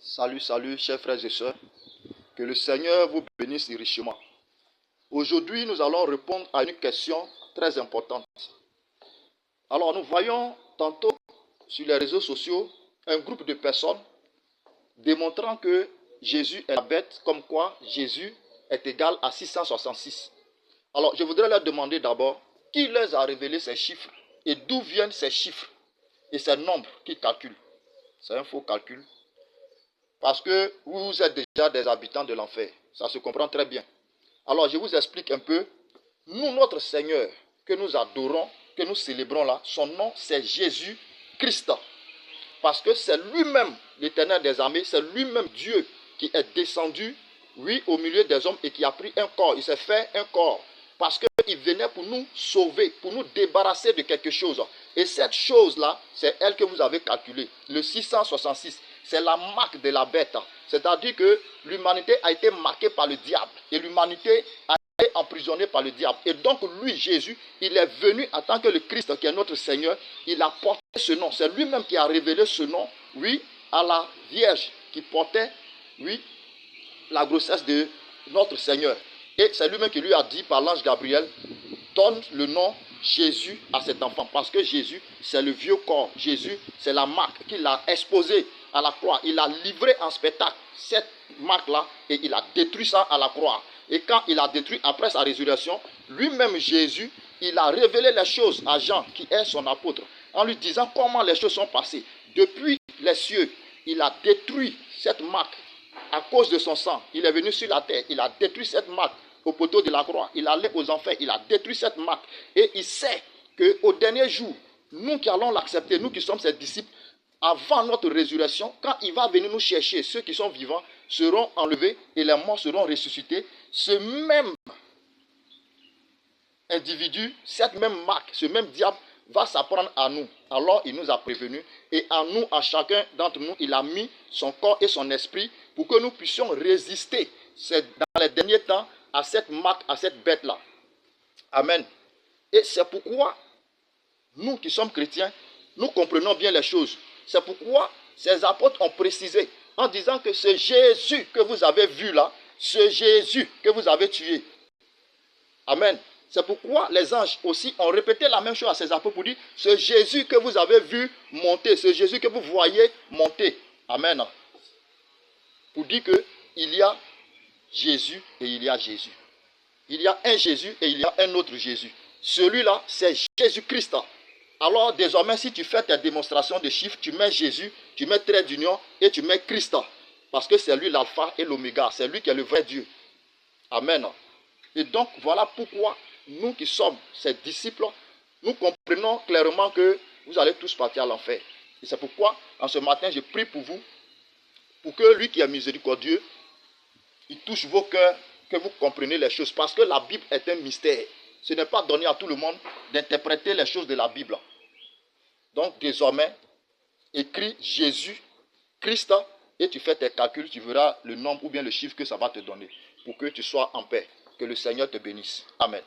Salut, salut, chers frères et sœurs. Que le Seigneur vous bénisse richement. Aujourd'hui, nous allons répondre à une question très importante. Alors, nous voyons tantôt sur les réseaux sociaux un groupe de personnes démontrant que Jésus est la bête, comme quoi Jésus est égal à 666. Alors, je voudrais leur demander d'abord qui leur a révélé ces chiffres et d'où viennent ces chiffres et ces nombres qu'ils calculent. C'est un faux calcul. Parce que vous êtes déjà des habitants de l'enfer. Ça se comprend très bien. Alors je vous explique un peu. Nous, notre Seigneur, que nous adorons, que nous célébrons là, son nom c'est Jésus-Christ. Parce que c'est lui-même l'Éternel des armées, c'est lui-même Dieu qui est descendu, oui, au milieu des hommes et qui a pris un corps. Il s'est fait un corps. Parce qu'il venait pour nous sauver, pour nous débarrasser de quelque chose. Et cette chose-là, c'est elle que vous avez calculée. Le 666, c'est la marque de la bête. C'est-à-dire que l'humanité a été marquée par le diable. Et l'humanité a été emprisonnée par le diable. Et donc lui, Jésus, il est venu en tant que le Christ qui est notre Seigneur. Il a porté ce nom. C'est lui-même qui a révélé ce nom, oui, à la Vierge qui portait, oui, la grossesse de notre Seigneur. Et c'est lui-même qui lui a dit par l'ange Gabriel, donne le nom Jésus à cet enfant. Parce que Jésus, c'est le vieux corps. Jésus, c'est la marque qu'il a exposée à la croix. Il a livré en spectacle cette marque-là et il a détruit ça à la croix. Et quand il a détruit après sa résurrection, lui-même Jésus, il a révélé les choses à Jean, qui est son apôtre, en lui disant comment les choses sont passées. Depuis les cieux, il a détruit cette marque à cause de son sang. Il est venu sur la terre, il a détruit cette marque au poteau de la croix. Il allait aux enfers, il a détruit cette marque. Et il sait qu'au dernier jour, nous qui allons l'accepter, nous qui sommes ses disciples, avant notre résurrection, quand il va venir nous chercher, ceux qui sont vivants seront enlevés et les morts seront ressuscités. Ce même individu, cette même marque, ce même diable va s'apprendre à nous. Alors il nous a prévenus et à nous, à chacun d'entre nous, il a mis son corps et son esprit pour que nous puissions résister dans les derniers temps à cette marque, à cette bête-là. Amen. Et c'est pourquoi nous qui sommes chrétiens, nous comprenons bien les choses. C'est pourquoi ces apôtres ont précisé en disant que ce Jésus que vous avez vu là, ce Jésus que vous avez tué. Amen. C'est pourquoi les anges aussi ont répété la même chose à ces apôtres pour dire, ce Jésus que vous avez vu monter, ce Jésus que vous voyez monter. Amen. Pour dire qu'il y a Jésus et il y a Jésus. Il y a un Jésus et il y a un autre Jésus. Celui-là, c'est Jésus-Christ. Alors désormais, si tu fais tes démonstrations de chiffres, tu mets Jésus, tu mets trait d'union et tu mets Christ. Parce que c'est lui l'alpha et l'oméga. C'est lui qui est le vrai Dieu. Amen. Et donc, voilà pourquoi nous qui sommes ses disciples, nous comprenons clairement que vous allez tous partir à l'enfer. Et c'est pourquoi, en ce matin, je prie pour vous, pour que lui qui est miséricordieux, il touche vos cœurs, que vous compreniez les choses. Parce que la Bible est un mystère. Ce n'est pas donné à tout le monde d'interpréter les choses de la Bible. Donc, désormais, écris Jésus, Christ, et tu fais tes calculs, tu verras le nombre ou bien le chiffre que ça va te donner, pour que tu sois en paix. Que le Seigneur te bénisse. Amen.